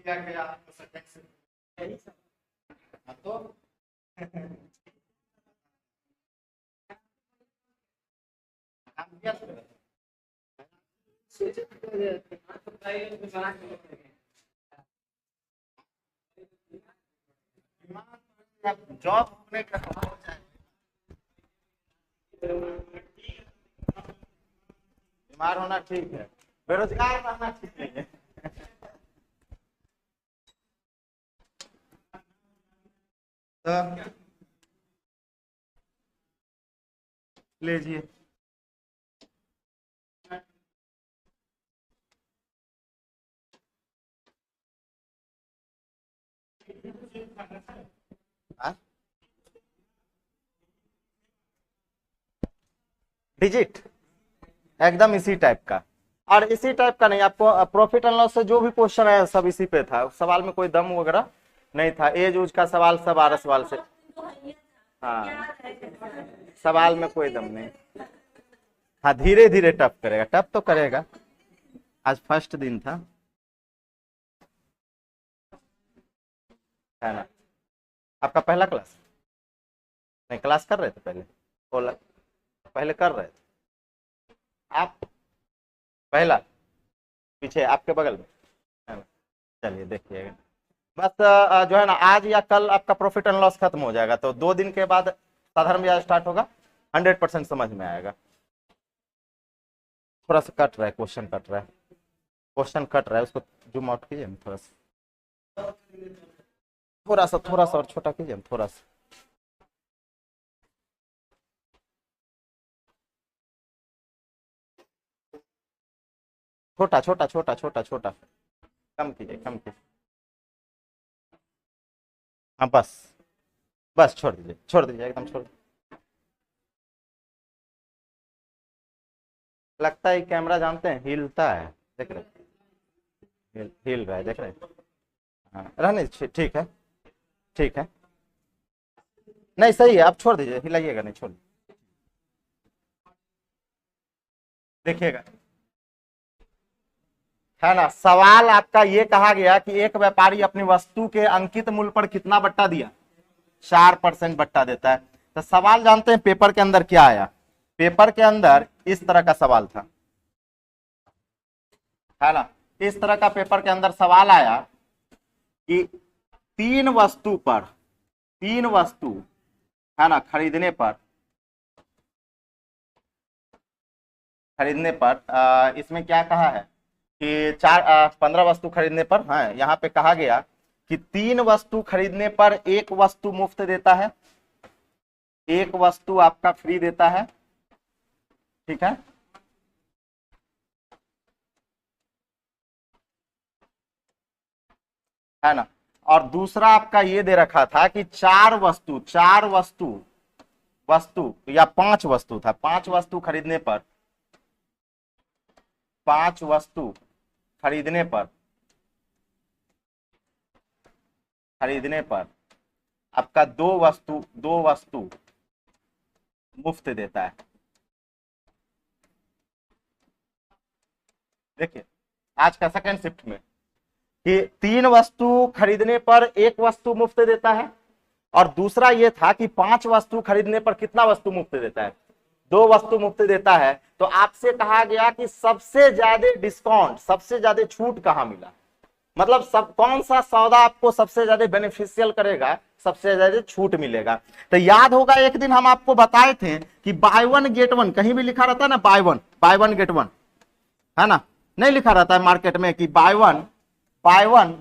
क्या किया आपको सेकंड से यही सब। तो आप क्या कर रहे थे? जॉब होने का हो जाए, बीमार होना ठीक है, बेरोजगार रहना ठीक नहीं है। तो लीजिए, डिजिट एकदम इसी टाइप का, और इसी टाइप का नहीं, आपको प्रॉफिट एंड लॉस से जो भी क्वेश्चन है सब इसी पे था, सवाल में कोई दम वगैरह नहीं था, एज उज का सवाल सब 12 सवाल से, हाँ सवाल में कोई दम नहीं। हाँ धीरे धीरे टफ करेगा, टफ तो करेगा, आज फर्स्ट दिन था, है ना। आपका पहला क्लास नहीं, क्लास कर रहे थे पहले, बोला पहले कर रहे थे आप, पहला पीछे आपके बगल में, है ना। चलिए देखिएगा, बस जो है ना आज या कल आपका प्रॉफिट एंड लॉस खत्म हो जाएगा, तो 2 दिन के बाद साधारण ब्याज स्टार्ट होगा, 100% समझ में आएगा। थोड़ा सा कट रहा है, क्वेश्चन कट रहा है, क्वेश्चन कट रहा है, उसको जूम आउट कीजिए थोड़ा सा, थोड़ा सा और छोटा कीजिए थोड़ा सा, छोटा छोटा छोटा छोटा छोटा, कम कीजिए कम कीजिए, हाँ बस बस छोड़ दीजिए एकदम छोड़, लगता है कैमरा जानते हैं हिलता है, देख रहे हिल रहा है, देख रहे, हाँ रहने ठीक है, ठीक है, नहीं सही है, आप छोड़ दीजिए, हिलाइएगा नहीं, छोड़ देखिएगा, है ना। सवाल आपका ये कहा गया कि एक व्यापारी अपनी वस्तु के अंकित मूल्य पर कितना बट्टा दिया, 4% बट्टा देता है। तो सवाल जानते हैं पेपर के अंदर क्या आया, पेपर के अंदर इस तरह का सवाल था, है ना, इस तरह का पेपर के अंदर सवाल आया कि तीन वस्तु है ना खरीदने पर इसमें क्या कहा है कि 15 वस्तु खरीदने पर, हाँ यहाँ पे कहा गया कि 3 वस्तु खरीदने पर 1 वस्तु मुफ्त देता है, 1 वस्तु आपका फ्री देता है, ठीक है ना। और दूसरा आपका ये दे रखा था कि 4 वस्तु या 5 वस्तु था, 5 वस्तु खरीदने पर, 5 वस्तु खरीदने पर आपका 2 वस्तु मुफ्त देता है। देखिए आज का सेकंड शिफ्ट में कि 3 वस्तु खरीदने पर 1 वस्तु मुफ्त देता है, और दूसरा ये था कि 5 वस्तु खरीदने पर कितना वस्तु मुफ्त देता है, 2 वस्तु मुफ्त देता है। तो आपसे कहा गया कि सबसे ज्यादा डिस्काउंट, सबसे ज्यादा छूट कहां मिला, मतलब सब कौन सा सौदा आपको सबसे ज्यादा बेनिफिशियल करेगा, सबसे ज्यादा छूट मिलेगा। तो याद होगा एक दिन हम आपको बताए थे कि बाय 1 गेट 1, कहीं भी लिखा रहता है ना बाय वन गेट 1, है ना, नहीं लिखा रहता है मार्केट में कि by one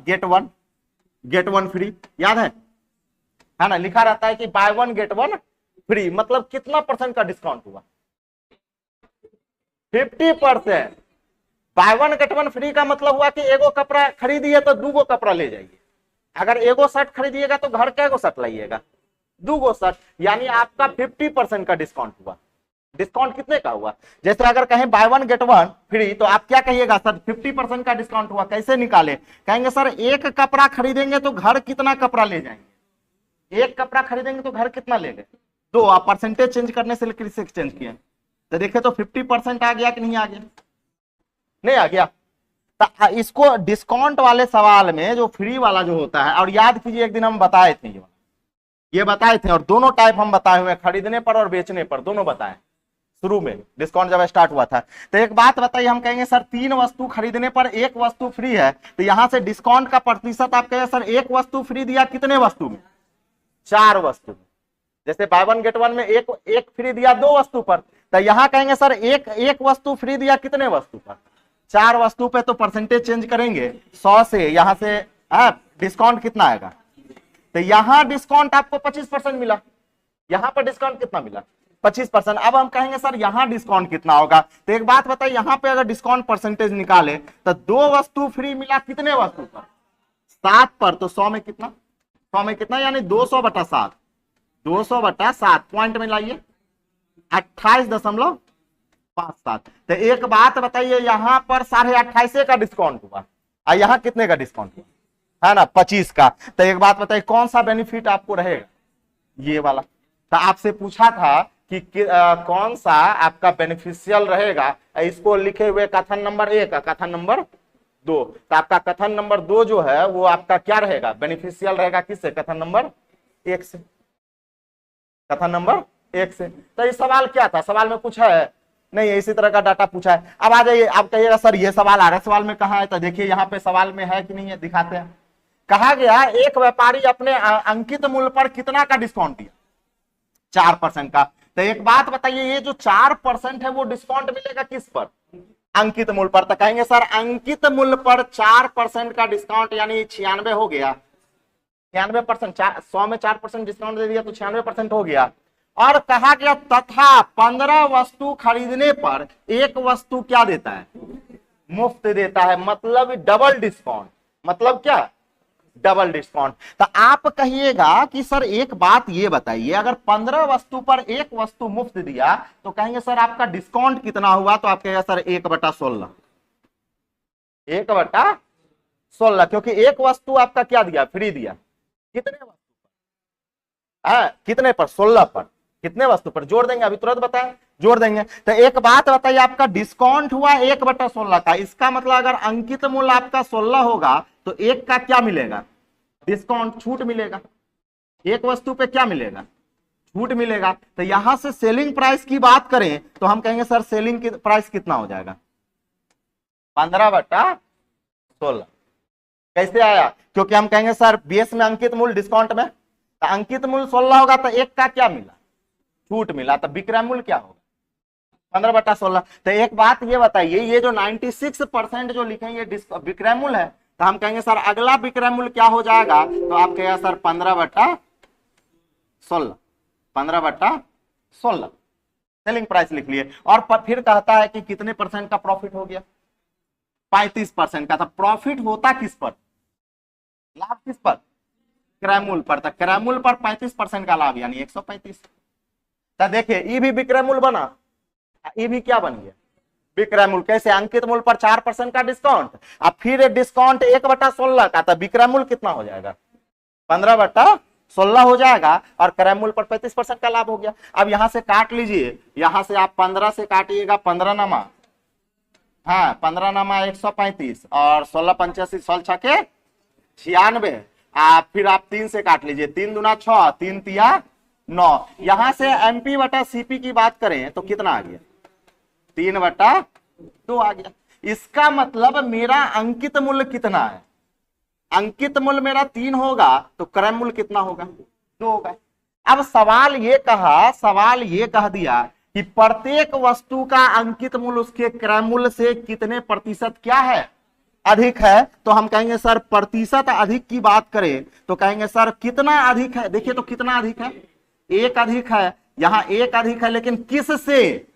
get one free, याद है ना, लिखा रहता है कि बाय 1 गेट 1 फ्री, मतलब कितना % का डिस्काउंट हुआ, 50%। बाय 1 गेट 1 फ्री का मतलब हुआ कि एगो कपड़ा खरीदिए तो 2 कपड़ा ले जाइए, अगर एगो शर्ट खरीदिएगा तो घर का एगो शर्ट लाइएगा, 2 शर्ट, यानी आपका 50% का डिस्काउंट हुआ। डिस्काउंट कितने का हुआ, जैसे अगर कहें बाय 1 गेट 1 फ्री, तो आप क्या कहिएगा, सर 50% का डिस्काउंट हुआ, कैसे निकाले, कहेंगे सर 1 कपड़ा खरीदेंगे तो घर कितना कपड़ा ले जाएंगे, 1 कपड़ा खरीदेंगे तो घर कितना ले गए, 2, आप परसेंटेज चेंज करने से किससे चेंज किए, तो देखे तो 50% आ गया कि नहीं आ गया, नहीं आ गया, तो इसको डिस्काउंट वाले सवाल में जो फ्री वाला जो होता है, और याद कीजिए एक दिन हम बताए थे, ये बताए थे, और दोनों टाइप हम बताए हुए, खरीदने पर और बेचने पर दोनों बताए शुरू में डिस्काउंट जब स्टार्ट हुआ था। तो एक बात बताइए, हम कहेंगे सर 3 वस्तु खरीदने पर 1 वस्तु फ्री है, तो यहां से डिस्काउंट का प्रतिशत आप कहेंगे सर 1 वस्तु फ्री दिया कितने वस्तु में? 4 वस्तु में। जैसे बाय वन गेट वन में एक फ्री दिया 2 वस्तु पर, तो यहां कहेंगे सर एक वस्तु फ्री दिया कितने वस्तु पर? 4 वस्तु पे। तो परसेंटेज चेंज करेंगे 100 से, यहां से डिस्काउंट कितना आएगा? तो यहां डिस्काउंट आपको 25% मिला, यहां पर डिस्काउंट कितना मिला? 25%। अब हम कहेंगे सर यहां डिस्काउंट कितना होगा? तो एक बात बताइए, यहां पे अगर डिस्काउंट परसेंटेज निकाले तो 2 वस्तु फ्री मिला कितने वस्तु पर? 7 पर। तो 100 में कितना? 100 में कितना यानी 200/7। 200/7 पॉइंट में लाइए 28.57। तो एक बात बताइए, यहां पर 28.5 का डिस्काउंट हुआ और यहां कितने का डिस्काउंट हुआ? है ना 25 का। तो एक बात बताइए, कौन सा बेनिफिट आपको रहेगा? ये वाला। तो आपसे पूछा था कि कौन सा आपका बेनिफिशियल रहेगा, इसको लिखे हुए कथन नंबर 1 कथन नंबर 2। तो आपका कथन नंबर 2 जो है वो आपका क्या रहेगा? बेनिफिशियल रहेगा किससे? कथन नंबर 1 से। कथन नंबर 1 से। तो ये सवाल क्या था? सवाल में पूछा है नहीं, इसी तरह का डाटा पूछा है। अब आ जाइए, आप कहिएगा सर ये सवाल आ रहा है, सवाल में कहां है? तो देखिए यहां पे सवाल में है कि नहीं है, दिखाते हैं। कहा गया एक व्यापारी अपने अंकित मूल्य पर कितना का डिस्काउंट दिया? 4% का। तो एक बात बताइए, ये जो 4% है वो डिस्काउंट मिलेगा किस पर? अंकित मूल्य पर। तो कहेंगे सर अंकित मूल्य पर 4% का डिस्काउंट यानी 96 हो गया। 96%, 100 में 4% डिस्काउंट दे दिया तो 96% हो गया। और कहा गया तथा 15 वस्तु खरीदने पर 1 वस्तु क्या देता है? मुफ्त देता है। मतलब डबल डिस्काउंट। मतलब क्या? Double discount. तो आप कहिएगा कि सर एक बात ये बताइए, अगर 15 वस्तु पर 1 वस्तु मुफ्त दिया तो कहेंगे सर आपका डिस्काउंट कितना हुआ? तो आप कहेगा सर 1/16। 1/16, क्योंकि 1 वस्तु आपका क्या दिया? फ्री दिया। कितने वस्तु पर? कितने पर? 16 पर। कितने वस्तु पर? जोड़ देंगे, अभी तुरंत बताएं, जोड़ देंगे। तो एक बात बताइए, आपका डिस्काउंट हुआ 1/16 का, इसका मतलब अगर अंकित मूल्य आपका 16 होगा तो 1 का क्या मिलेगा? डिस्काउंट, छूट मिलेगा। 1 वस्तु पे क्या मिलेगा? छूट मिलेगा। तो यहां से सेलिंग प्राइस की बात करें तो हम कहेंगे सर सेलिंग की प्राइस कितना हो जाएगा? 15/16। कैसे आया? क्योंकि हम कहेंगे सर बेस में अंकित मूल्य, डिस्काउंट में, तो अंकित मूल्य 16 होगा तो 1 का क्या मिला? छूट मिला। तो विक्रय मूल्य क्या होगा? 15/16। तो एक बात ये बताइए, ये जो 96% जो लिखेंगे विक्रय मूल्य है, तो हम कहेंगे सर अगला विक्रय मूल्य क्या हो जाएगा? तो आप कहेगा सर 15/16। 15/16 सेलिंग प्राइस लिख लिए। और फिर कहता है कि कितने % का प्रॉफिट हो गया? 35% का। था प्रॉफिट होता किस पर? लाभ किस पर? क्रय मूल्य पर। था क्रय मूल्य पर 35% का लाभ यानी 135। तो देखिए ये भी विक्रय मूल्य बना, ये भी क्या बन गया? विक्रय मूल्य। कैसे? अंकित मूल्य पर 4% का डिस्काउंट, अब फिर डिस्काउंट 1/16 का, तो विक्रय मूल्य कितना हो जाएगा? 15/16 हो जाएगा। और क्रय मूल्य पर 35% का लाभ हो गया। अब यहां से काट लीजिए, यहां से आप 15 से काटिएगा 15 नमा, 15 नमा 135 और 16×85 16×6 96। फिर आप 3 से काट लीजिए, 3 दूना 6, 3 तिया 9। यहां से MP/CP की बात करें तो कितना आ गया? 3/2 आ गया। इसका मतलब मेरा अंकित मूल्य कितना है? अंकित मूल्य मेरा 3 होगा तो क्रय मूल्य कितना होगा? 2 होगा। अब सवाल ये कह दिया कि प्रत्येक वस्तु का अंकित मूल्य उसके क्रय मूल्य से कितने प्रतिशत क्या है? अधिक है। तो हम कहेंगे सर प्रतिशत अधिक की बात करें तो कहेंगे सर कितना अधिक है? देखिए तो कितना अधिक है? 1 अधिक है। यहां 1 अधिक है, लेकिन किस से?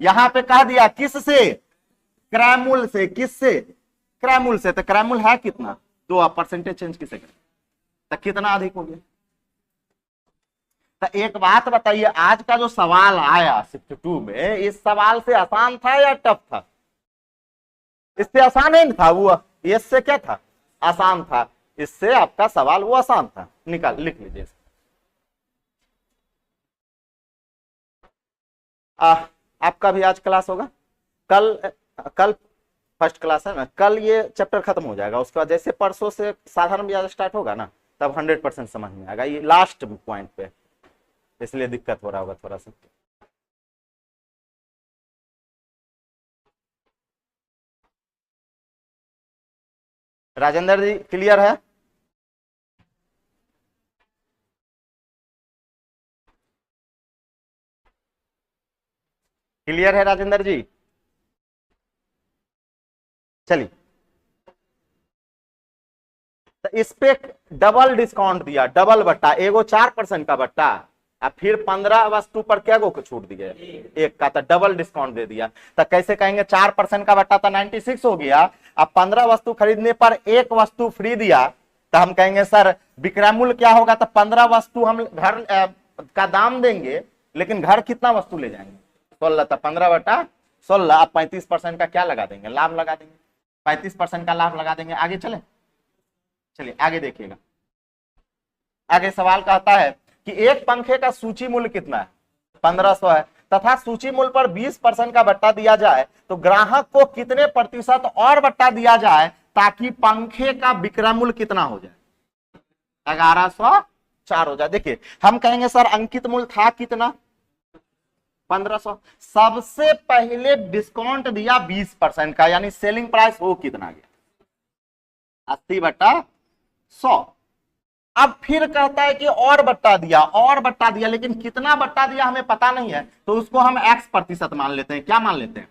यहां पे कह दिया किस से? क्रय मूल्य से। किस से? क्रय मूल्य से। तो क्रय मूल्य है कितना? 2। आप परसेंटेज चेंज किसे करें तो कितना अधिक हो गया? तो एक बात बताइए, आज का जो सवाल आया शिफ्ट 2 में, इस सवाल से आसान था या टफ था? इससे आसान नहीं था वो, इससे क्या था? आसान था। इससे आपका सवाल वो आसान था। निकाल लिख लीजिए। आपका भी आज क्लास होगा। कल फर्स्ट क्लास है ना, कल ये चैप्टर खत्म हो जाएगा, उसके बाद जैसे परसों से साधारण ब्याज स्टार्ट होगा ना, तब 100% समझ में आएगा, ये लास्ट पॉइंट पे, इसलिए दिक्कत हो रहा होगा थोड़ा सा। राजेंद्र जी क्लियर है? क्लियर है राजेंद्र जी? चलिए, तो इस पे डबल डिस्काउंट दिया, डबल बट्टा, एगो 4% का बट्टा, और फिर 15 वस्तु पर क्या गो को छूट दिए, एक का, तो डबल डिस्काउंट दे दिया। तो कैसे कहेंगे, 4% का बट्टा तो 96 हो गया, अब 15 वस्तु खरीदने पर एक वस्तु फ्री दिया, तो हम कहेंगे सर विक्रय मूल्य क्या होगा, तो 15 वस्तु हम घर का दाम देंगे, लेकिन घर कितना वस्तु ले जाएंगे, 16, तो 15/16, आप 35% का क्या लगा देंगे, लाभ लगा देंगे, 35% का लाभ लगा देंगे। आगे चले, चलिए आगे देखिएगा। आगे सवाल कहता है कि एक पंखे का सूची मूल्य कितना है, 1500 है, तथा सूची मूल्य पर 20% का बट्टा दिया जाए, तो ग्राहक को कितने प्रतिशत और बट्टा दिया जाए ताकि पंखे का विक्रय मूल्य कितना हो जाए, 1104 हो जाए। देखिए हम कहेंगे सर अंकित मूल्य था कितना, 1500, सबसे पहले डिस्काउंट दिया 20% का, यानी सेलिंग प्राइस वो कितना गया, 80/100। अब फिर कहता है कि और बट्टा दिया, और बट्टा दिया, लेकिन कितना बट्टा दिया हमें पता नहीं है, तो उसको हम x% मान लेते हैं। क्या मान लेते हैं,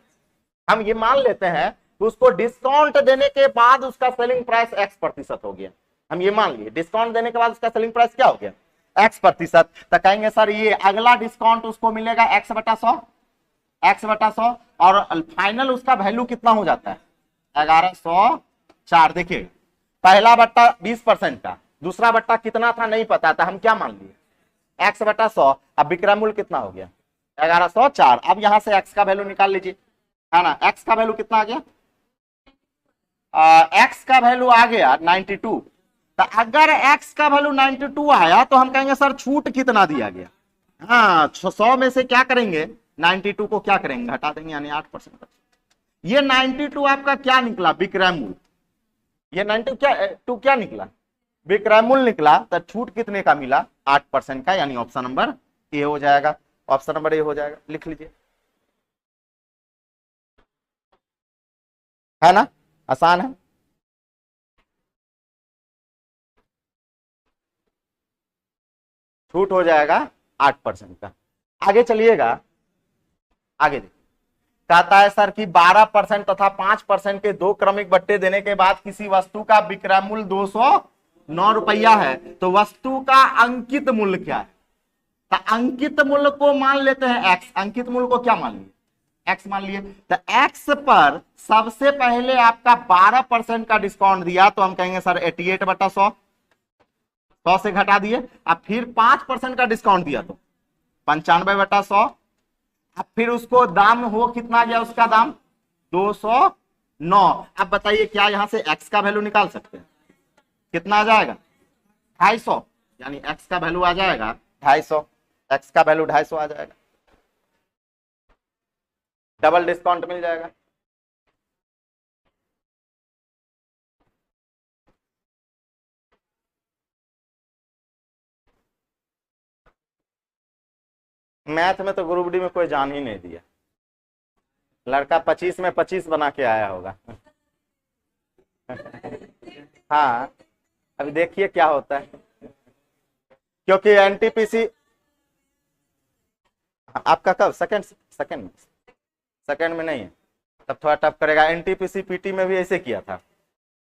हम ये मान लेते हैं कि उसको डिस्काउंट देने के बाद उसका सेलिंग प्राइस x% हो गया, हम ये मान लिए डिस्काउंट देने के बाद उसका सेलिंग प्राइस क्या हो गया, x%। तो कहेंगे सर ये अगला डिस्काउंट उसको मिलेगा x/100, और फाइनल उसका वैल्यू कितना हो जाता है, 1104। देखिए पहला बट्टा 20% का, दूसरा बट्टा कितना था नहीं पता था, हम क्या मान लिए, x/100, अब विक्रय मूल्य कितना हो गया, 1104। अब यहां से x का वैल्यू निकाल लीजिए, है ना, x का वैल्यू कितना आ गया, x का वैल्यू आ गया 92। तो अगर x का वैल्यू 92 आया तो हम कहेंगे सर छूट कितना दिया गया, हाँ 100 में से क्या करेंगे, 92 को क्या करेंगे, हटा देंगे, यानी 8%। ये 92 आपका क्या निकला, विक्रय मूल्य, ये 92 क्या निकला, विक्रय मूल्य निकला। तो छूट कितने का मिला, 8% का, यानी ऑप्शन नंबर ए हो जाएगा, ऑप्शन नंबर ए हो जाएगा, लिख लीजिए, है ना, आसान है। छूट हो जाएगा 8% का। आगे चलिएगा, आगे देखिए, कहता है सर कि 12% तथा 5% के दो क्रमिक बट्टे देने के बाद किसी वस्तु का विक्रय मूल्य 209 रुपया है, तो वस्तु का अंकित मूल्य क्या है, तो अंकित मूल्य को मान लेते हैं x, अंकित मूल्य को क्या मान लिए, x मान लिए। तो x पर सबसे पहले आपका 12% का डिस्काउंट दिया, तो हम कहेंगे सर 88/100, 100 से घटा दिए, अब फिर 5% का डिस्काउंट दिया तो 95/100, अब फिर उसको दाम हो कितना गया, उसका दाम 209। अब बताइए क्या यहां से x का वैल्यू निकाल सकते हैं, कितना आ जाएगा, 250, यानी x का वैल्यू आ जाएगा 250, x का वैल्यू 250 आ जाएगा, डबल डिस्काउंट मिल जाएगा। मैथ में तो ग्रुप डी में कोई जान ही नहीं दिया, लड़का 25 में 25 बना के आया होगा। हाँ अभी देखिए क्या होता है, क्योंकि एनटीपीसी आपका कब सेकंड में नहीं है, तब थोड़ा टफ करेगा। एनटीपीसी पीटी में भी ऐसे किया था,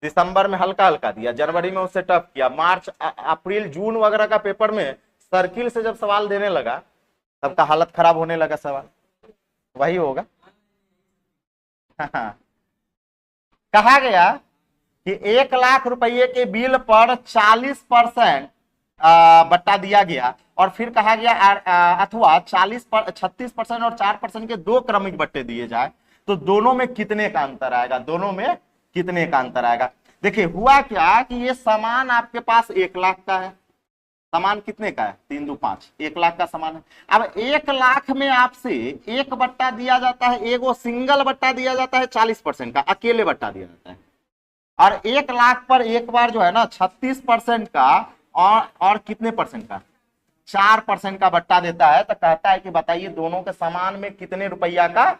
दिसंबर में हल्का हल्का दिया, जनवरी में उससे टफ किया, मार्च अप्रैल जून वगैरह का पेपर में सर्किल से जब सवाल देने लगा सबका हालत खराब होने लगा, सवाल वही होगा। कहा गया कि 1 लाख रुपए के बिल पर 40% बट्टा दिया गया, और फिर कहा गया अथवा 36% और 4% के दो क्रमिक बट्टे दिए जाए, तो दोनों में कितने का अंतर आएगा, दोनों में कितने का अंतर आएगा। देखिए हुआ क्या कि ये सामान आपके पास 1 लाख का है, सामान कितने का है? 3 दू 5, 1 लाख का सामान है। अब 1 लाख में आपसे एक बट्टा दिया जाता है, एगो सिंगल बट्टा दिया जाता है 40% का, अकेले बट्टा दिया जाता है। और 1 लाख पर एक बार जो है ना 36% का और कितने परसेंट का? 4% का बट्टा देता है। तो कहता है कि बताइए दोनों के सामान में कितने रुपया का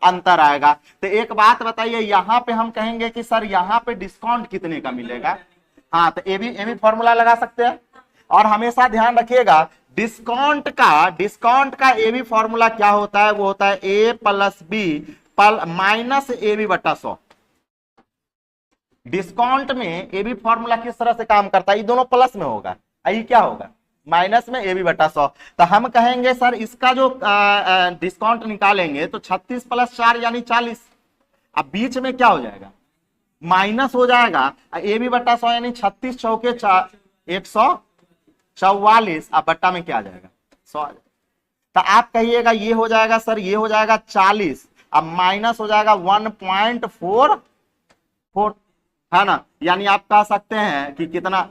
अंतर आएगा। तो एक बात बताइए, यहां पे हम कहेंगे कि सर यहां पे डिस्काउंट कितने का मिलेगा। हाँ, तो ये भी फॉर्मूला लगा सकते हैं। और हमेशा ध्यान रखिएगा डिस्काउंट का ए बी फॉर्मूला क्या होता है? वो होता है A plus B minus A B बट्टा 100। डिस्काउंट में ए बी फॉर्मूला किस तरह से काम करता है? ये दोनों प्लस में होगा, ये क्या होगा? माइनस में ए बी बट्टा 100। तो हम कहेंगे सर इसका जो डिस्काउंट निकालेंगे तो 36 प्लस 4 यानी 40। अब बीच में क्या हो जाएगा? माइनस हो जाएगा। ए बी बट्टा 100 यानी 36 चौके 144। अब बट्टा में क्या आ जाएगा? 100 आ जाएगा। तो आप कहिएगा ये हो जाएगा सर, ये हो जाएगा 40, अब माइनस हो जाएगा 1.44, है ना। यानी आप कह सकते हैं कि कितना?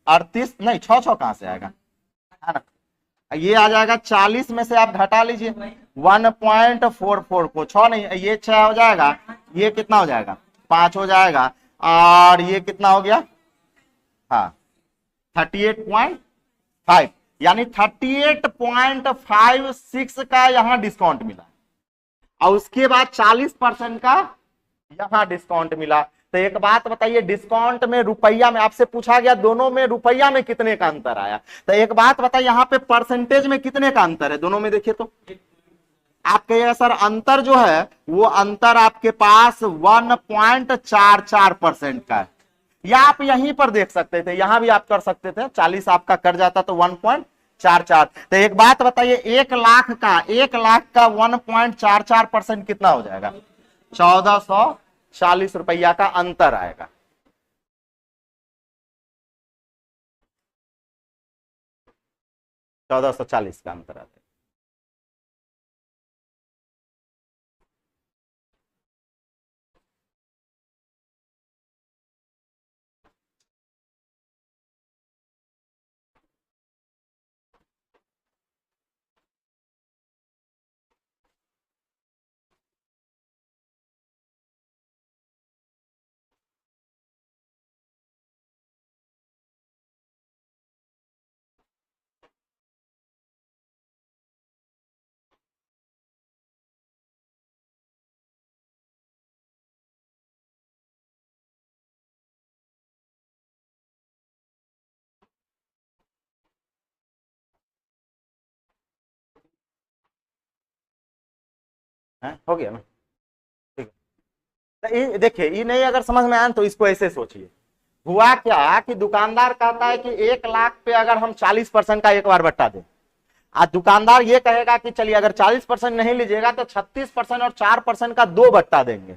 38 नहीं, 6 कहां से आएगा, है ना। ये आ जाएगा 40 में से आप घटा लीजिए 1.44 को 6 नहीं, ये 6 हो जाएगा, ये कितना हो जाएगा? 5 हो जाएगा, और ये कितना हो गया? हाँ 38.5, यानी 38.56 का यहां डिस्काउंट मिला, और उसके बाद 40% का यहां डिस्काउंट मिला। तो एक बात बताइए, डिस्काउंट में रुपया में आपसे पूछा गया दोनों में रुपया में कितने का अंतर आया। तो एक बात बताइए यहाँ पे परसेंटेज में कितने का अंतर है दोनों में? देखिए तो आप कहिएगा सर अंतर जो है वो अंतर आपके पास 1.44% का है। या आप यहीं पर देख सकते थे, यहां भी आप कर सकते थे, 40 आपका कर जाता तो 1.44। तो एक बात बताइए, 1 लाख का 1.44% कितना हो जाएगा? 1440 रुपया का अंतर आएगा। $1440 का अंतर आता है। हो गया ना, ठीक है। तो ये देखिए, ये नहीं अगर समझ में आया तो इसको ऐसे सोचिए, हुआ क्या कि दुकानदार कहता है कि 1 लाख पे अगर हम 40% का एक बार बट्टा दें, आज दुकानदार ये कहेगा कि चलिए अगर 40% नहीं लीजिएगा तो 36% और 4% का 2 बट्टा देंगे,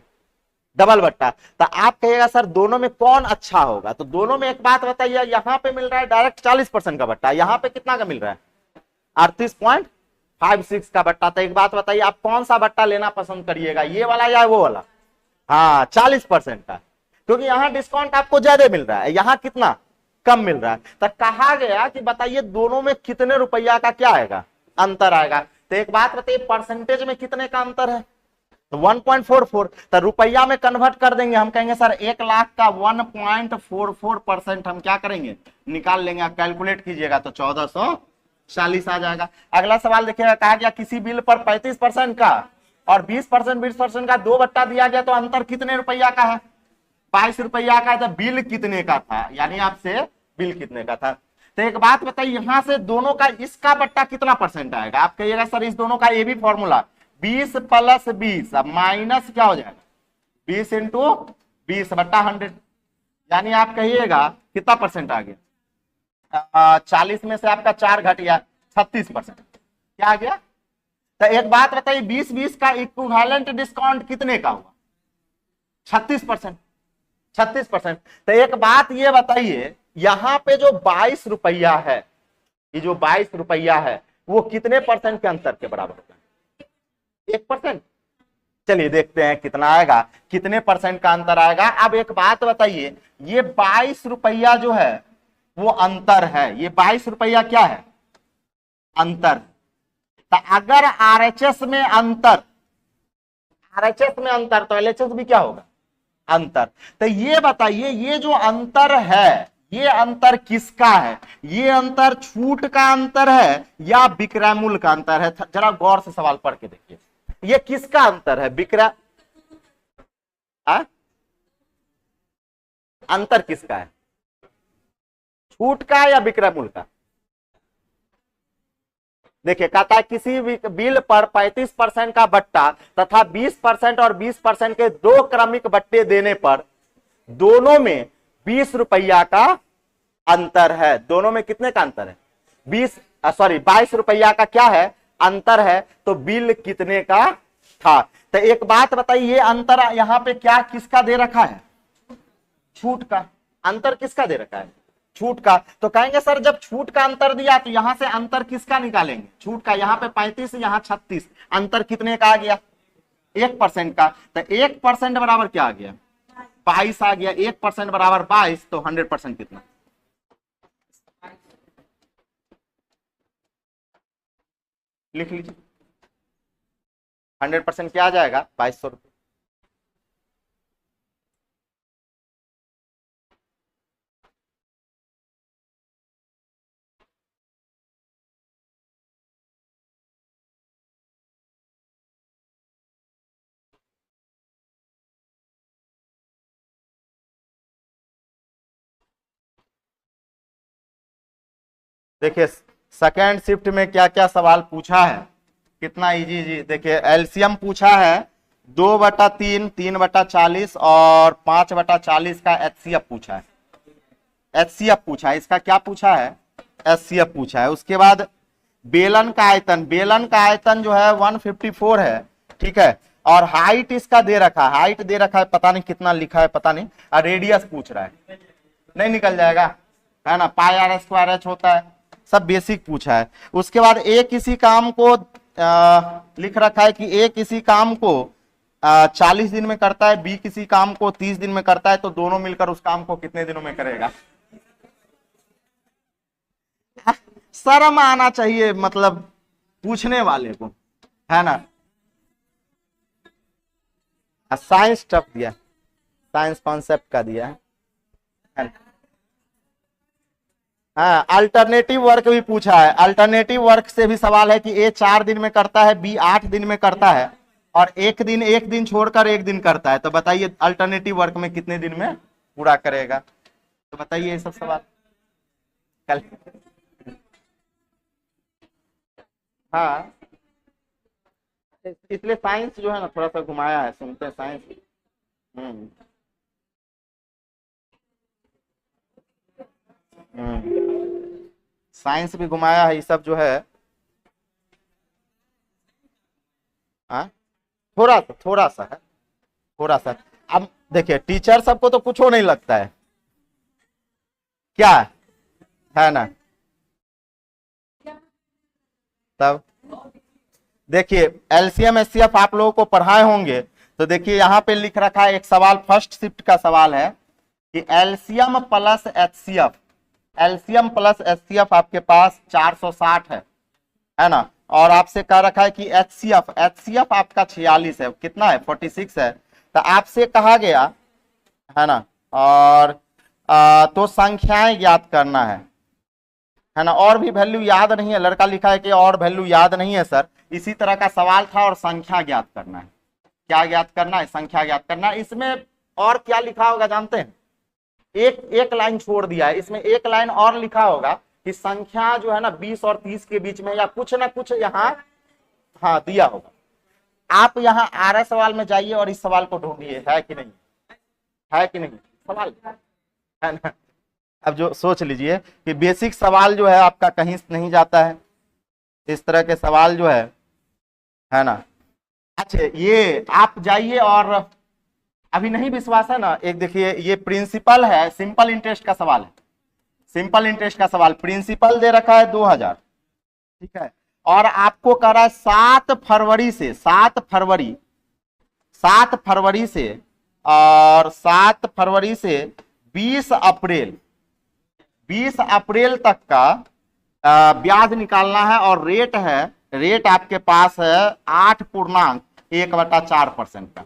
डबल बट्टा। तो आप कहिएगा सर दोनों में कौन अच्छा होगा? तो दोनों में एक बात बताइए, यहां पे मिल रहा है डायरेक्ट 40% का बट्टा, यहां पे कितना का मिल रहा है? 38.56 का बट्टा। तो एक बात बताइए, आप कौन सा बट्टा लेना पसंद करिएगा, ये वाला या वो वाला? हाँ 40% का, क्योंकि यहां डिस्काउंट आपको ज्यादा मिल रहा है, यहां कितना कम मिल रहा है। तो कहा गया कि बताइए दोनों में कितने रुपया का क्या आएगा? अंतर आएगा। तो एक बात बताइए, परसेंटेज में कितने का अंतर है? तो 1.44। तो रुपया में कन्वर्ट कर देंगे, हम कहेंगे सर 1 लाख का 1.44% हम क्या करेंगे? निकाल लेंगे। आप कैलकुलेट कीजिएगा तो 1440 आ जाएगा। अगला सवाल देखिएगा, कहा गया किसी बिल पर 35% का और 20% का 2 बट्टा दिया गया तो अंतर कितने रुपया का है? 22 रुपया का है। तो बिल कितने का था, यानी आपसे बिल कितने का था। तो एक बात बताइए, यहां से दोनों का इसका बट्टा कितना परसेंट आएगा? आप कहिएगा सर इस दोनों का ये भी फॉर्मूला 20 प्लस 20, अब माइनस क्या हो जाएगा? 20 इंटू 20 बट्टा 100, यानी आप कहिएगा कितना परसेंट आ गया? 40 में से आपका 4 घट गया, 36%। क्या आ गया? तो एक बात बताइए, 20-20 का इक्विवेलेंट डिस्काउंट कितने का हुआ? 36%। 36%। तो एक बात ये बताइए, यहां पे जो 22 रुपया है, ये जो 22 रुपया है वो कितने परसेंट के अंतर के बराबर होता है? 1%। चलिए देखते हैं कितना आएगा, कितने परसेंट का अंतर आएगा। अब एक बात बताइए, ये 22 रुपया जो है वो अंतर है। ये 22 रुपया क्या है? अंतर। तो अगर आरएचएस में अंतर, आरएचएस में अंतर, तो एलएचएस भी क्या होगा? अंतर। तो ये बताइए, ये जो अंतर है, ये अंतर किसका है? ये अंतर छूट का अंतर है या विक्रय मूल्य का अंतर है? जरा गौर से सवाल पढ़ के देखिए, ये किसका अंतर है? विक्रय, अंतर किसका है? छूट का या विक्रय मूल्य का? देखिए, कहता है किसी बिल पर 35% का बट्टा तथा 20% और 20% के दो क्रमिक बट्टे देने पर दोनों में 20 रुपया का अंतर है। दोनों में कितने का अंतर है? 22 रुपया का क्या है? अंतर है। तो बिल कितने का था? तो एक बात बताइए, ये अंतर यहां पे क्या किसका दे रखा है? छूट का। अंतर किसका दे रखा है? छूट का। तो कहेंगे सर जब छूट का अंतर दिया तो यहां से अंतर किसका निकालेंगे? छूट का। यहां पे 35, यहां 36, अंतर कितने का आ गया? 1% का। तो 1% बराबर क्या आ गया? 22 आ गया। 1% बराबर 22, तो 100% कितना? लिख लीजिए, 100% क्या आ जाएगा? 2200 रुपये। देखिए सेकेंड शिफ्ट में क्या क्या सवाल पूछा है, कितना इजी जी। देखिए एलसीएम पूछा है 2/3, 3/40 और 5/40 का एचसीएफ पूछा है। एचसीएफ पूछा है, इसका क्या पूछा है? एचसीएफ पूछा है। उसके बाद बेलन का आयतन, बेलन का आयतन जो है 154 है, ठीक है। और हाइट इसका दे रखा है, हाइट दे रखा है, पता नहीं कितना लिखा है, पता नहीं। और रेडियस पूछ रहा है, नहीं निकल जाएगा, है ना। पाई आर स्क्वायर एच होता है, सब बेसिक पूछा है। उसके बाद ए किसी काम को लिख रखा है कि ए किसी काम को 40 दिन में करता है, बी किसी काम को 30 दिन में करता है, तो दोनों मिलकर उस काम को कितने दिनों में करेगा? शर्म आना चाहिए मतलब पूछने वाले को, है ना। साइंस टफ दिया, साइंस कॉन्सेप्ट का दिया है। हाँ, अल्टरनेटिव वर्क भी पूछा है। अल्टरनेटिव वर्क से भी सवाल है कि ए 4 दिन में करता है, बी 8 दिन में करता है, और एक दिन छोड़कर एक दिन करता है। तो बताइए अल्टरनेटिव वर्क में कितने दिन में पूरा करेगा? तो बताइए ये सब सवाल कल। हाँ, इसलिए साइंस जो है ना थोड़ा सा घुमाया है, सुनते हैं साइंस। हम्म साइंस भी घुमाया है, ये सब जो है। हाँ, थोड़ा सा है, थोड़ा सा। अब देखिए टीचर सबको तो कुछ हो नहीं लगता है, क्या है ना। तब देखिए एलसीएम एचसीएफ आप लोगों को पढ़ाए होंगे, तो देखिए यहाँ पे लिख रखा है एक सवाल, फर्स्ट शिफ्ट का सवाल है कि LCM plus HCF, LCM plus HCF आपके पास 460 है ना। और आपसे कह रखा है कि एचसीएफ, एचसीएफ आपका 46 है, कितना है? 46 है। तो आपसे कहा गया है ना, और तो संख्याएं ज्ञात करना है ना। और भी वैल्यू याद नहीं है, लड़का लिखा है कि और वैल्यू याद नहीं है सर, इसी तरह का सवाल था। और संख्या ज्ञात करना है, क्या ज्ञात करना है? संख्या ज्ञात करना है। इसमें और क्या लिखा होगा जानते हैं? एक लाइन छोड़ दिया है, इसमें एक लाइन और लिखा होगा कि संख्या जो है ना 20 और 30 के बीच में, या कुछ ना कुछ यहाँ हाँ दिया होगा। आप यहाँ आरएस सवाल में जाइए और इस सवाल को ढूंढिए, है कि नहीं, है कि नहीं सवाल, है ना। अब जो सोच लीजिए कि बेसिक सवाल जो है आपका कहीं नहीं जाता है, इस तरह के सवाल जो है ना। अच्छा ये आप जाइए, और अभी नहीं विश्वास है ना, एक देखिए ये प्रिंसिपल है, सिंपल इंटरेस्ट का सवाल है, सिंपल इंटरेस्ट का सवाल। प्रिंसिपल दे रखा है 2000, ठीक है। और आपको कह रहा है 7 फरवरी से 7 फरवरी और 7 फरवरी से 20 अप्रैल 20 अप्रैल तक का ब्याज निकालना है और रेट आपके पास है 8.1/4% का।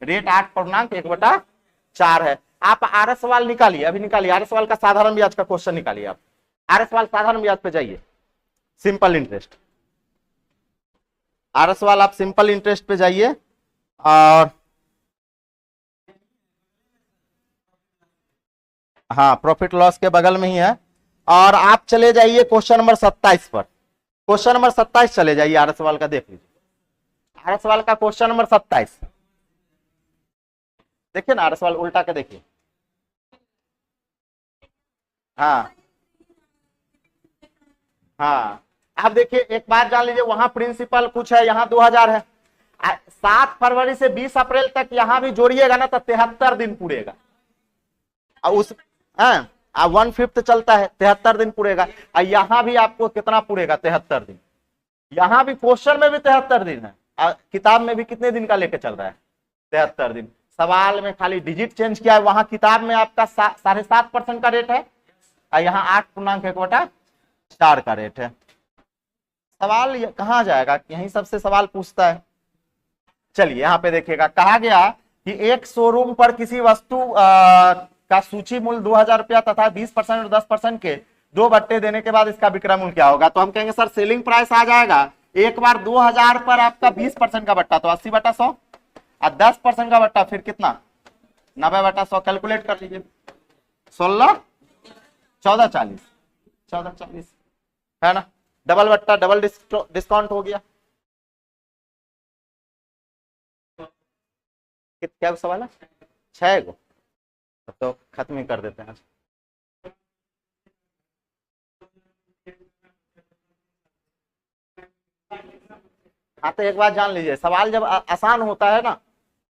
रेट 8.1/4 है। आप आरएस वाल निकालिए, अभी निकालिए आरएस वाल का साधारण ब्याज का क्वेश्चन निकालिए। आप आरएस वाल साधारण ब्याज पे जाइए, सिंपल इंटरेस्ट। आरएस वाल आप सिंपल इंटरेस्ट पे जाइए और हाँ प्रॉफिट लॉस के बगल में ही है। और आप चले जाइए क्वेश्चन नंबर 27 पर। क्वेश्चन नंबर 27 चले जाइए, आरएस वाल का देख लीजिए। आरएस वाल का क्वेश्चन नंबर 27 देखिए ना, आरएस वाल उल्टा के देखिए। हाँ हाँ, आप देखिए एक बात जान लीजिए, वहां प्रिंसिपल कुछ है, यहाँ 2000 है। 7 फरवरी से 20 अप्रैल तक यहां भी जोड़िएगा ना तो 73 दिन पूरेगा। उस 1/5 चलता है, 73 दिन पूरेगा। यहां भी आपको कितना पूरेगा? 73 दिन। यहां भी क्वेश्चन में भी 73 दिन है, किताब में भी कितने दिन का लेके चल रहा है? 73 दिन। सवाल में खाली डिजिट चेंज किया है। वहां किताब में आपका 7.5% का रेट है और यहाँ 8.1/4 का रेट है। सवाल कहां जाएगा? यही सबसे सवाल पूछता है। चलिए यहाँ पे देखिएगा, कहा गया कि एक शोरूम पर किसी वस्तु का सूची मूल्य 2000 रुपया तथा 20% और 10% के 2 बट्टे देने के बाद इसका विक्रय मूल्य क्या होगा? तो हम कहेंगे सर सेलिंग प्राइस आ जाएगा एक बार 2000 पर आपका 20% का बट्टा तो 80/100 और 10% का बट्टा फिर कितना? 90/100। कैलकुलेट कर लीजिए। 16 1440 है ना। डबल बट्टा, डबल डिस्काउंट हो गया। क्या सवाल है? 6 गो तो खत्म ही कर देते हैं। हाँ तो एक बात जान लीजिए, सवाल जब आसान होता है ना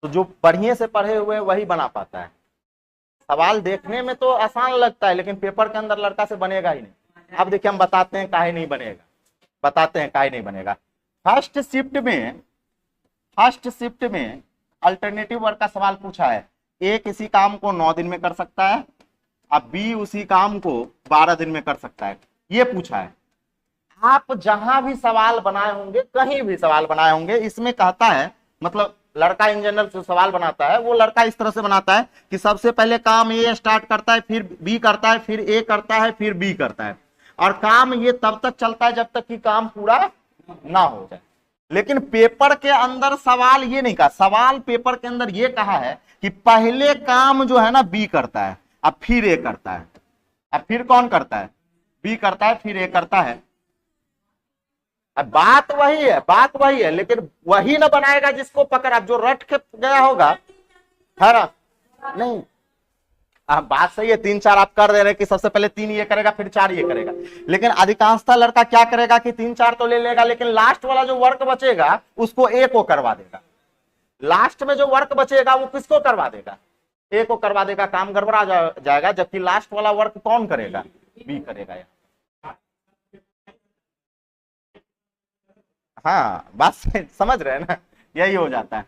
तो जो बढ़िया से पढ़े हुए वही बना पाता है। सवाल देखने में तो आसान लगता है लेकिन पेपर के अंदर लड़का से बनेगा ही नहीं। अब देखिए हम बताते हैं काहे नहीं बनेगा। फर्स्ट शिफ्ट में अल्टरनेटिव वर्क का सवाल पूछा है। ए किसी काम को 9 दिन में कर सकता है, अब बी उसी काम को 12 दिन में कर सकता है, ये पूछा है। आप जहां भी सवाल बनाए होंगे, कहीं भी सवाल बनाए होंगे, इसमें कहता है मतलब लड़का इन जनरल जो सवाल बनाता है वो लड़का इस तरह से बनाता है कि सबसे पहले काम ए स्टार्ट करता है, फिर बी करता है, फिर ए करता है, फिर बी करता है और काम ये तब तक चलता है जब तक कि काम पूरा ना हो जाए। लेकिन पेपर के अंदर सवाल ये नहीं कहा। सवाल पेपर के अंदर ये कहा है कि पहले काम जो है ना बी करता है, अब फिर ए करता है, अब फिर कौन करता है? बी करता है, फिर ए करता है। अब बात वही है लेकिन वही ना बनाएगा जिसको पकड़। अब जो रट के गया होगा है ना, नहीं बात सही है। 3-4 आप कर दे रहे कि सबसे पहले 3 ये करेगा फिर 4 ये करेगा, लेकिन अधिकांशतः लड़का क्या करेगा कि 3-4 तो ले लेगा लेकिन लास्ट वाला जो वर्क बचेगा उसको ए को करवा देगा। लास्ट में जो वर्क बचेगा वो किसको करवा देगा? ए को करवा देगा। काम गड़बड़ा जाएगा। जबकि लास्ट वाला वर्क कौन करेगा? बी करेगा। हाँ बात समझ रहे हैं ना, यही हो जाता है।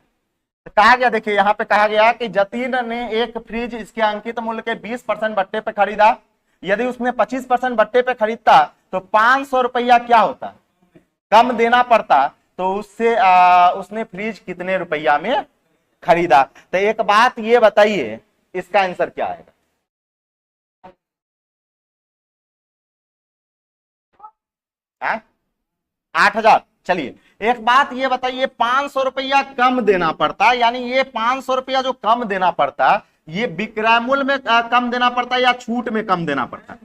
तो कहा गया, देखिए यहाँ पे कहा गया कि जतीन ने एक फ्रिज इसके अंकित मूल्य के 20% बट्टे पे खरीदा। यदि उसने 25% बट्टे पे खरीदता तो 500 रुपया क्या होता? कम देना पड़ता। तो उससे उसने फ्रिज कितने रुपया में खरीदा? तो एक बात ये बताइए, इसका आंसर क्या आएगा? 8000। चलिए एक बात ये बताइए, 500 रुपया कम देना पड़ता, यानी ये 500 रुपया जो कम देना पड़ता, ये विक्रय मूल्य में कम देना पड़ता या छूट में कम देना पड़ता?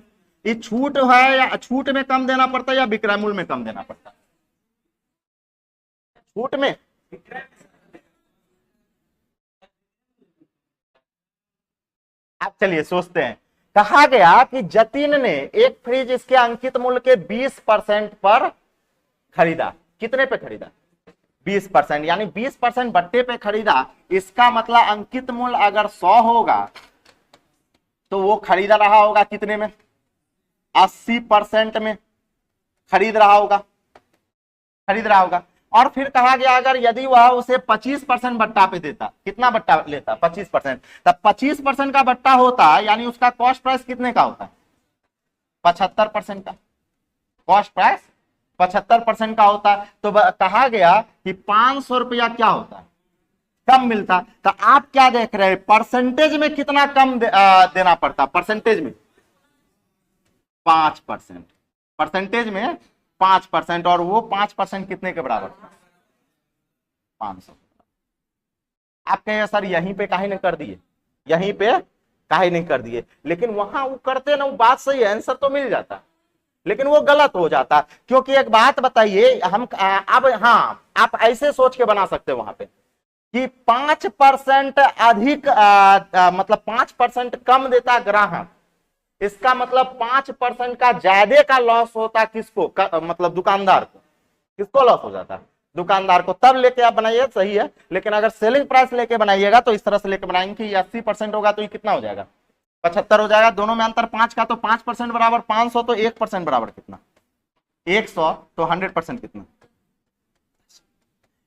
ये छूट है या छूट में कम देना पड़ता या विक्रय मूल्य में कम देना पड़ता? छूट में। अब चलिए सोचते हैं। कहा गया कि जतीन ने एक फ्रिज इसके अंकित मूल्य के 20% पर खरीदा। कितने पे खरीदा? 20%, यानी 20% बट्टे पे खरीदा। इसका मतलब अंकित मूल्य अगर 100 होगा तो वो खरीदा रहा होगा कितने में? 80% में खरीद रहा होगा। और फिर कहा गया अगर यदि वह उसे 25% बट्टा पे देता, कितना बट्टा लेता? 25%। तब 25% का बट्टा होता यानी उसका कॉस्ट प्राइस कितने का होता? 75% का। कॉस्ट प्राइस 75% का होता है। तो कहा गया कि 500 रुपया क्या होता है, कम मिलता। तो आप क्या देख रहे हैं, परसेंटेज में कितना कम देना पड़ता, परसेंटेज में 5%, परसेंटेज में 5%, और वो 5% कितने के बराबर, 500। आप कहेंगे सर यहीं पे काहे नहीं कर दिए, यहीं पे काहे नहीं कर दिए, लेकिन वहां वो करते ना, वो बात सही है, आंसर तो मिल जाता, लेकिन वो गलत हो जाता। क्योंकि एक बात बताइए, हम अब हाँ आप ऐसे सोच के बना सकते हो वहां पे कि 5% अधिक मतलब 5% कम देता ग्राहक, इसका मतलब 5% का ज्यादा का लॉस होता किसको, मतलब दुकानदार को। किसको लॉस हो जाता, दुकानदार को। तब लेके आप बनाइए, सही है, लेकिन अगर सेलिंग प्राइस लेके बनाइएगा तो इस तरह से लेके बनाएंगे कि 80% होगा तो ये कितना हो जाएगा, 75 हो जाएगा। दोनों में अंतर 5 का, तो 5% बराबर 500, तो 1% बराबर कितना, 100, तो 100% कितना,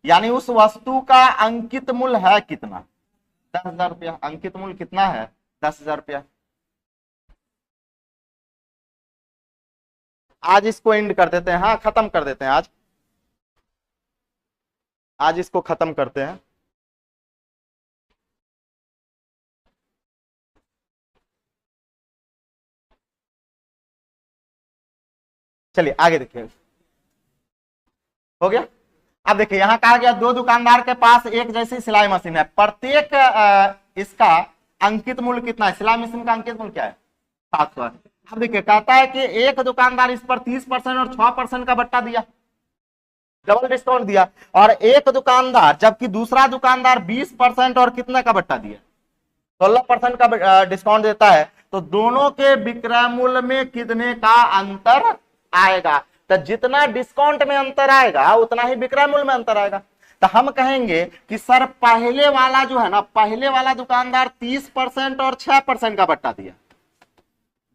यानी उस वस्तु का अंकित मूल्य है कितना, 10,000 रुपया। अंकित मूल्य कितना है, 10,000 रुपया। आज इसको एंड कर देते हैं, हाँ खत्म कर देते हैं आज, आज इसको खत्म करते हैं। चलिए आगे देखिए, हो गया। अब देखिए यहां कहा गया दो दुकानदार के पास एक जैसी सिलाई मशीन है, प्रत्येक इसका अंकित मूल्य कितना है, सिलाई मशीन का अंकित मूल्य क्या है, 700 है। अब देखिए कहता है कि एक दुकानदार इस पर 30% और 6% का बट्टा दिया, डबल डिस्काउंट दिया, और एक दुकानदार, जबकि दूसरा दुकानदार 20% और कितने का बट्टा दिया, 16% का डिस्काउंट देता है। तो दोनों के विक्रय मूल्य में कितने का अंतर आएगा, तो जितना डिस्काउंट में अंतर आएगा उतना ही विक्रय मूल्य में अंतर आएगा। तो हम कहेंगे कि सर पहले वाला जो है ना, पहले वाला दुकानदार 30% और 6% का बट्टा दिया,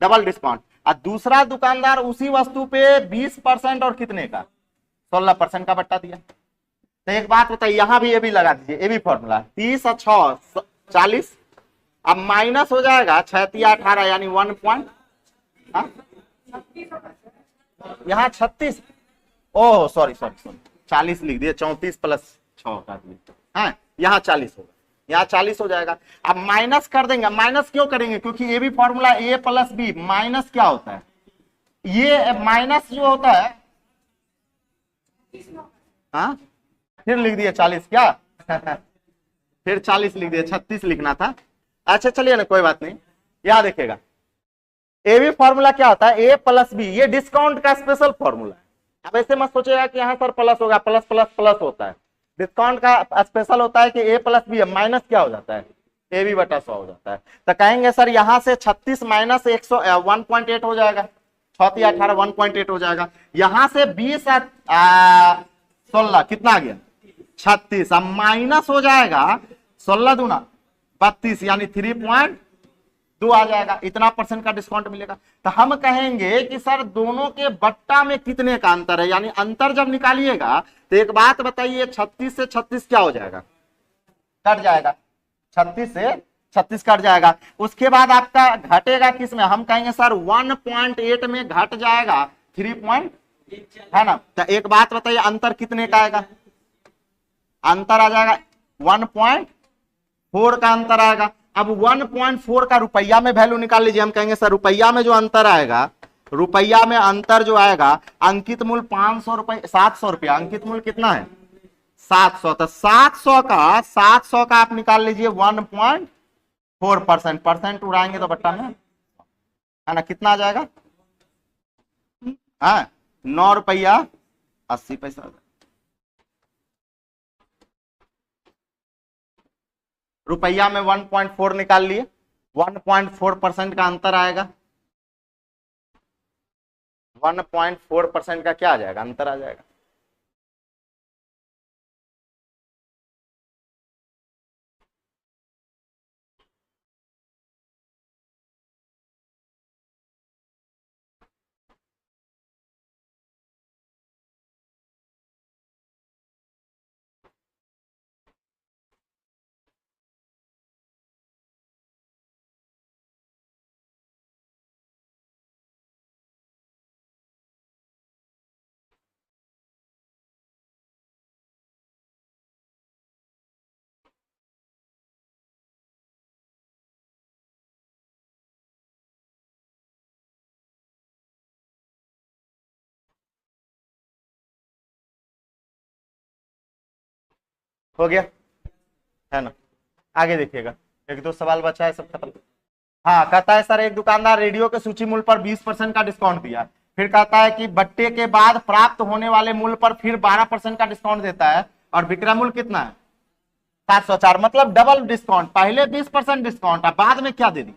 डबल डिस्काउंट, और दूसरा दुकानदार उसी वस्तु पे 20% और कितने का, 16% का बट्टा दिया। तो एक बात बताइए, यहां भी ये भी लगा दीजिए, ये भी फॉर्मूला 30 और 6 40, अब माइनस हो जाएगा 6×3 = 18, यानी 1 पॉइंट, यहाँ 36, ओह सॉरी सॉरी सॉरी, 40 लिख दिए, 34 + 6 का हाँ, यहाँ 40 होगा, यहाँ 40 हो जाएगा। अब माइनस कर देंगे, माइनस क्यों करेंगे, क्योंकि ये भी फॉर्मूला a + b, माइनस क्या होता है, ये माइनस जो होता है, हाँ फिर लिख दिए 40 क्या फिर 40 लिख दिए, 36 लिखना था। अच्छा चलिए ना, कोई बात नहीं, यहां देखिएगा ए बी फॉर्मूला क्या होता है, a + b, ये डिस्काउंट का स्पेशल फॉर्मूला है। अब ऐसे मत सोचेगा कि यहां सर प्लस होगा, प्लस प्लस प्लस होता है, डिस्काउंट का स्पेशल होता है कि a + b, माइनस क्या हो जाता है, ab/100 हो जाता है। तो कहेंगे सर यहां से 36 माइनस 100 1.8 हो जाएगा, 6×18 1.8 हो जाएगा। यहां से 20 16 कितना आ गया, 36, अब माइनस हो जाएगा 16×2 32, यानी 3.2 आ जाएगा, इतना % का डिस्काउंट मिलेगा। तो हम कहेंगे कि सर दोनों के बट्टा में कितने का अंतर है, यानी अंतर जब निकालिएगा तो एक बात बताइए, 36 से 36 क्या हो जाएगा, कट जाएगा, 36 से 36 कट जाएगा। उसके बाद आपका घटेगा किस में, हम कहेंगे सर 1.8 में घट जाएगा 3 है ना। तो एक बात बताइए अंतर कितने का आएगा, अंतर आ जाएगा 1.4 का अंतर आएगा। अब 1.4 का रुपया में वैल्यू निकाल लीजिए, हम कहेंगे सर रुपया में जो अंतर आएगा, रुपया में अंतर जो आएगा, अंकित मूल्य 500 रुपए, 700 रुपया, अंकित मूल्य कितना है 700, तो 700 का आप निकाल लीजिए 1.4%, परसेंट उड़ाएंगे तो बट्टा में है ना, कितना आ जाएगा, हाँ 9 रुपया 80 पैसा। रुपया में 1.4 निकाल लिए, 1.4% का अंतर आएगा, 1.4% का क्या आ जाएगा, अंतर आ जाएगा। हो गया है ना। आगे देखिएगा, एक दो सवाल बचा है, सब खत्म। हाँ, कहता है सर एक दुकानदार रेडियो के सूची मूल्य पर 20% का डिस्काउंट दिया, फिर कहता है कि बट्टे के बाद प्राप्त होने वाले मूल्य पर फिर 12% का डिस्काउंट देता है, और विक्रय मूल्य कितना है 704, मतलब डबल डिस्काउंट। पहले 20% डिस्काउंट, बाद में क्या दे दिया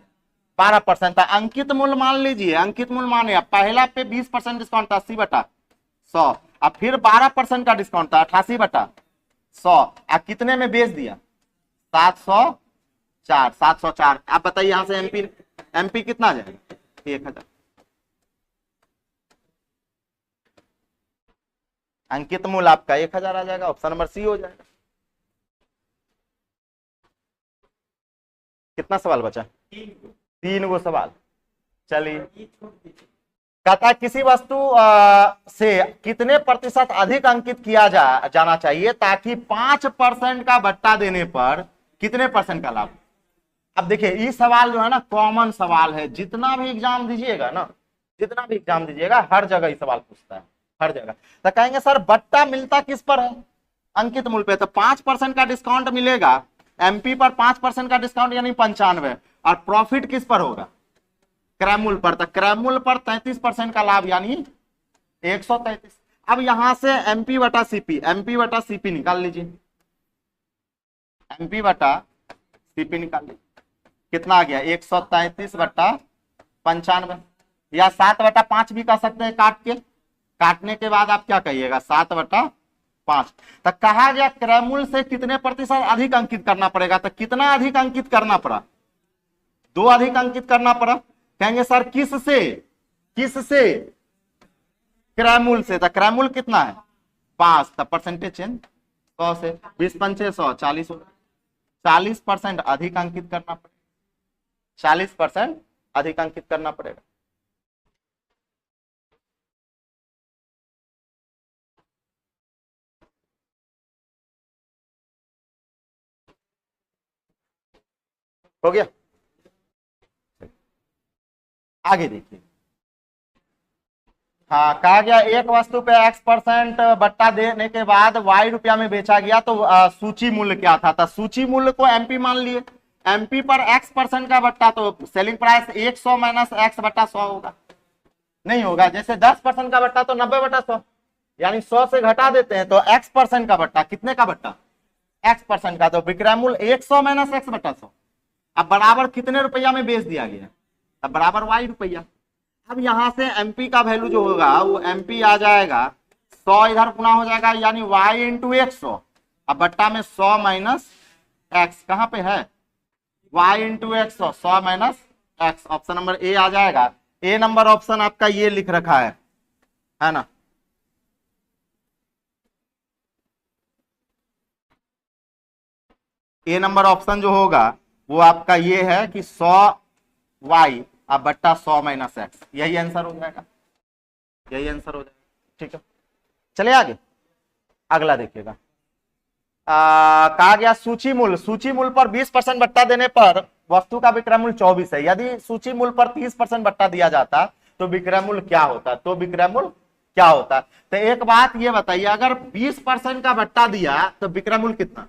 12% था। अंकित मूल्य मान लीजिए, अंकित मूल्य माने पहला पे 20% डिस्काउंट था 80/100, अब फिर 12% का डिस्काउंट था 88/100, अब कितने में बेच दिया 704, 704। आप बताइए यहां से एमपी, एमपी कितना आ जाएगा 1000। अंकित मूल्य आपका 1000 आ जाएगा, ऑप्शन नंबर सी हो जाएगा। कितना सवाल बचा, 3 गो सवाल। चलिए, कहता है किसी वस्तु से कितने प्रतिशत अधिक अंकित किया जाना चाहिए ताकि 5% का बट्टा देने पर कितने परसेंट का लाभ। अब देखिए ये सवाल जो है ना कॉमन सवाल है, जितना भी एग्जाम दीजिएगा ना, जितना भी एग्जाम दीजिएगा हर जगह ये सवाल पूछता है, हर जगह। तो कहेंगे सर बट्टा मिलता किस पर है, अंकित मूल्य पे, तो 5% का डिस्काउंट मिलेगा एमपी पर, 5% का डिस्काउंट यानी 95, और प्रॉफिट किस पर होगा क्रय मूल्य पर, तो क्रय मूल्य पर 33% का लाभ यानी 133। अब यहां से एमपी बटा सीपी, एमपी बटा सीपी निकाल लीजिए, एमपी बटा सीपी निकाल लीजिए, कितना आ गया 133/95, या 7/5 भी कह सकते हैं काट के, काटने के बाद आप क्या कहिएगा 7/5। तो कहा गया क्रय मूल्य से कितने प्रतिशत अधिक अंकित करना पड़ेगा, तो कितना अधिक अंकित करना पड़ा 2 अधिक अंकित करना पड़ा। कहेंगे सर किससे, किससे क्रय मूल्य से, तो क्रय मूल्य कितना है 5, तो परसेंटेज चेंज 100 से, 20 पंचे 100, 40 होगा, 40% अधिक अंकित करना पड़ेगा, 40% अधिक अंकित करना पड़ेगा। हो गया। आगे देखिए, हाँ कहा गया एक वस्तु पे x% बट्टा देने के बाद y रुपया में बेचा गया, तो सूची मूल्य क्या था, तो सूची मूल्य को एमपी मान लिए, एमपी पर x% का बट्टा, तो सेलिंग प्राइस 100 माइनस x/100 होगा, नहीं होगा। जैसे 10% का बट्टा तो 90/100, यानी 100 से घटा देते हैं, तो x% का बट्टा, कितने का बट्टा x% का, तो विक्रय मूल्य 100 माइनस x/100, अब बराबर कितने रुपया में बेच दिया गया, अब बराबर y रुपया। अब यहां से एमपी का वैल्यू जो होगा वो एमपी आ जाएगा 100, इधर गुना हो जाएगा यानी y इंटू 100, अब बट्टा में 100 माइनस एक्स, कहां पे है y into 100, 100 minus X, option number A आ जाएगा। ए नंबर ऑप्शन आपका ये लिख रखा है ना। ए नंबर ऑप्शन जो होगा वो आपका ये है कि 100y अब बट्टा 100 माइनस एक्स, यही आंसर हो जाएगा, यही आंसर हो जाएगा। ठीक है, चलिए आगे, अगला देखिएगा। कहा गया सूची मूल्य, सूची मूल्य पर 20% बट्टा देने पर वस्तु का विक्रय मूल्य 24 है, यदि सूची मूल्य पर 30% बट्टा दिया जाता तो विक्रय मूल्य क्या होता, तो विक्रय मूल्य क्या होता। तो एक बात ये बताइए, अगर 20% का बट्टा दिया तो विक्रय मूल्य कितना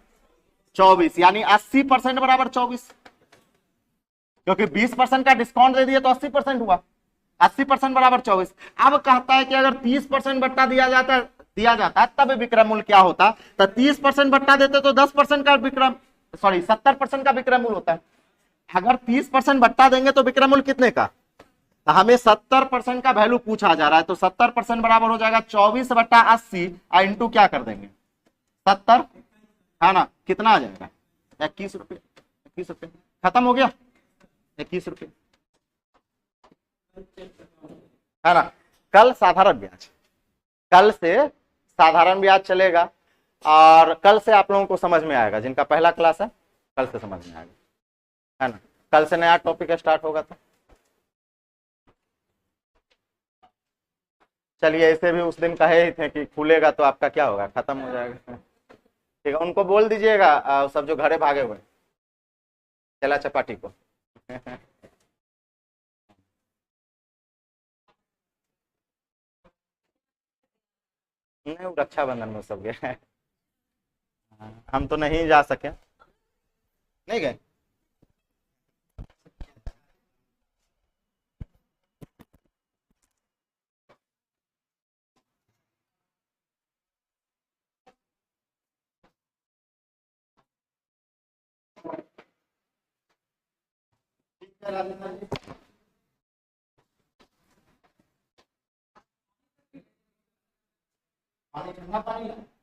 24, यानी 80% बराबर 24, क्योंकि 20% का डिस्काउंट दे दिया तो 80% हुआ, 80% बराबर 24। अब कहता है कि अगर 30% बट्टा दिया जाता तब विक्रय मूल्य क्या होता, तो 30% बट्टा देते तो 10% का विक्रय, सॉरी 70% का विक्रय मूल्य होता है। अगर 30% बट्टा देंगे तो विक्रय मूल्य कितने का, हमें 70% का वैल्यू पूछा जा रहा है, तो 70% बराबर हो जाएगा 24/80 इंटू क्या कर देंगे 70, है ना, कितना आ जाएगा 21 रुपये, 21 रुपये, खत्म हो गया 21 रुपये, है ना। कल साधारण ब्याज, कल से साधारण ब्याज चलेगा, और कल से आप लोगों को समझ में आएगा, जिनका पहला क्लास है कल से समझ में आएगा, है ना। कल से नया टॉपिक स्टार्ट होगा, तो चलिए, ऐसे भी उस दिन कहे ही थे कि खुलेगा तो आपका क्या होगा खत्म हो जाएगा। ठीक है, उनको बोल दीजिएगा सब जो घरे भागे हुए चला चपाटी को नहीं, वो रक्षाबंधन में सब गए हम तो नहीं जा सके, नहीं गए। पानी ठंडा पानी है।